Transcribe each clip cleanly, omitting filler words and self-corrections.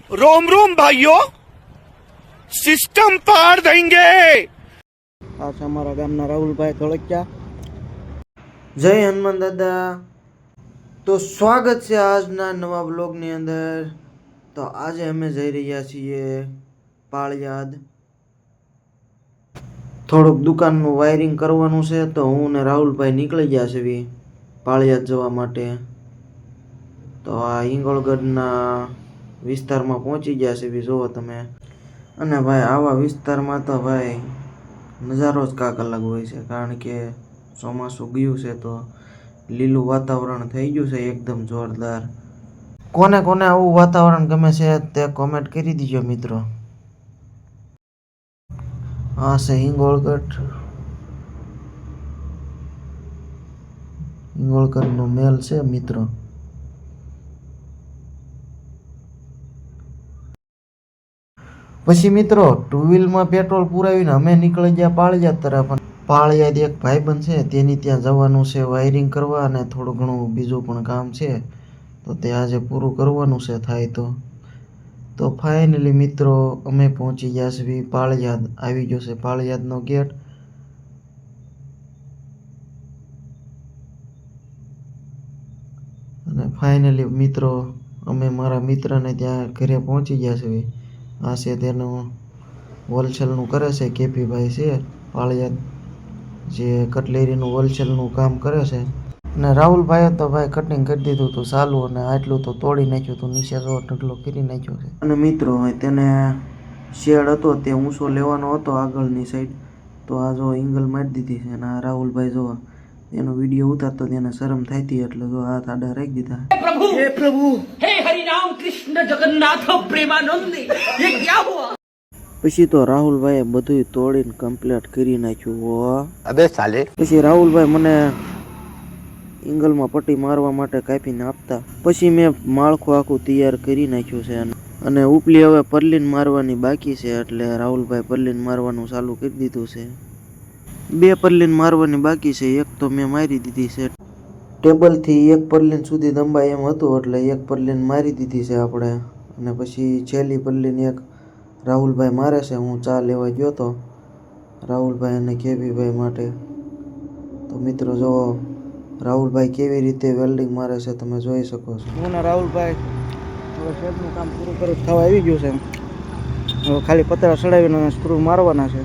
रोम रोम भाइयों, सिस्टम पार देंगे। આ છે અમારા ગામના રાહુલભાઈ ધોળકિયા. જય હનુમાન દાદા. તો સ્વાગત છે આજના નવા બ્લોગની અંદર. તો આજે અમે જઈ રહ્યા છીએ પાળિયાદ. થોડુંક દુકાનનું વાયરિંગ કરવાનું છે, તો હું ને રાહુલભાઈ નીકળી ગયા છે પાળિયાદ જવા માટે. તો આ હિંગોળગઢના વિસ્તારમાં પહોંચી ગયા છે, જુઓ તમે. અને ભાઈ આવા વિસ્તારમાં તો ભાઈ નજારો જ કાંક અલગ હોય છે, કારણ કે ચોમાસું ગયું છે તો લીલું વાતાવરણ થઈ ગયું છે એકદમ જોરદાર. કોને કોને આવું વાતાવરણ ગમે છે તે કોમેન્ટ કરી દીજો મિત્રો. આ છે હિંગોળગઢ. હિંગોળગઢનો મેલ છે મિત્રો. પછી મિત્રો ટુ વ્હીલમાં પેટ્રોલ પુરાવીને અમે નીકળી ગયા પાળિયાદ તરફ. પાળિયાદ એક ભાઈબંધ છે તેની ત્યાં જવાનું છે વાયરિંગ કરવા, અને થોડું ઘણું બીજું પણ કામ છે, તો તે આજે પૂરું કરવાનું છે થાય તો ફાઇનલી મિત્રો અમે પહોંચી ગયા છીએ પાળિયાદ. આવી ગયો છે પાળિયાદનો ગેટ. અને ફાઇનલી મિત્રો અમે મારા મિત્રને ત્યાં ઘરે પહોંચી ગયા છીએ. આ છે તેનું હોલસેલનું કરે છે, કેપીભાઈ છે પાળિયાદ, જે કટલેરીનું હોલસેલનું કામ કરે છે. અને રાહુલભાઈએ તો ભાઈ કટિંગ કરી દીધું હતું ચાલુ, અને આટલું તો તોડી નાખ્યું હતું, નીચે જો ઢગલો કરી નાખ્યો છે. અને મિત્રો તેને શેડ હતો તે ઊંચો લેવાનો હતો આગળની સાઈડ, તો આ જો એંગલ મારી દીધી છે. અને આ રાહુલભાઈ જો એનો વિડીયો ઉતારતો તેને શરમ થતી, એટલે જો હાથ આડા રાખી દીધા. हे प्रभु हे हरि राम कृष्ण जगन्नाथ प्रेमानंद ये क्या हुआ। પછી તો રાહુલભાઈએ બધું તોડીને કમ્પ્લીટ કરી નાખ્યું હો. अबे साले. પછી રાહુલભાઈ મને એંગલમાં પટ્ટી મારવા માટે કાપીને આપતા. પછી મેં માળખું આખું તૈયાર કરી નાખ્યું છે, અને ઉપલી હવે પરલીન મારવાની બાકી છે, એટલે રાહુલભાઈ પરલીન મારવાનું ચાલુ કરી દીધું છે. 2 પરલીન મારવાની બાકી છે, એક તો મેં મારી દીધી છે. ટેબલથી 1 પરલીન સુધી દંબાય એમ હતું, એટલે 1 પરલીન મારી દીધી છે આપણે. અને પછી છેલ્લી પરલીન એક રાહુલભાઈ મારે છે. હું ચા લેવા ગયો તો રાહુલભાઈ અને કેવીભાઈ માટે. તો મિત્રો જો રાહુલભાઈ કેવી રીતે વેલ્ડિંગ મારે છે તમે જોઈ શકો છો. હું ને રાહુલભાઈ હવે શેડનું કામ પૂરું કરી થવા આવી ગયું છે. હવે ખાલી પતરા ચડાવીને સ્ક્રૂ મારવાના છે.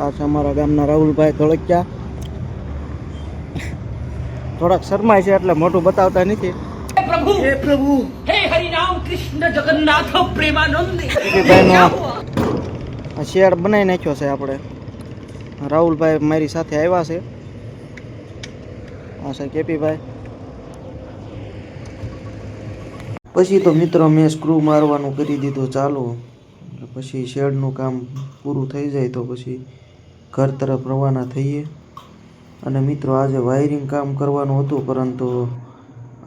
આ છે અમારા ગામના રાહુલભાઈ ધોળકિયા. થોડાક શરમાય છે એટલે મોટું બતાવતા નથી. हे प्रभु हे हरि राम कृष्ण जगन्नाथ प्रेमानंद આ શેડ બનાવી નાખ્યો છે આપણે. રાહુલભાઈ મારી સાથે આવ્યા છે. આ છે કેપીભાઈ. પછી તો મિત્રો મેં સ્ક્રૂ મારવાનું કરી દીધું ચાલુ. પછી શેડનું કામ પૂરું થઈ જાય તો પછી ઘર તરફ રવાના થઈએ. અને મિત્રો આજે વાયરિંગ કામ કરવાનું હતું, પરંતુ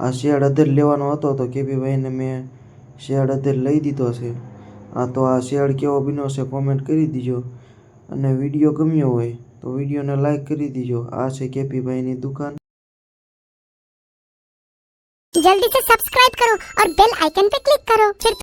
આ શેડ અધર લેવાનો હતો, તો કેપીભાઈને મેં શેડ અધર લઈ દીધો છે. તો આ શેડ કેવો બન્યો છે કોમેન્ટ કરી દીજો. અને વિડીયો ગમ્યો હોય તો વિડીયોને લાઈક કરી દીજો. આ છે કેપીભાઈની દુકાન. जल्दी से सब्सक्राइब करो और बेल आइकन पे क्लिक करो फिर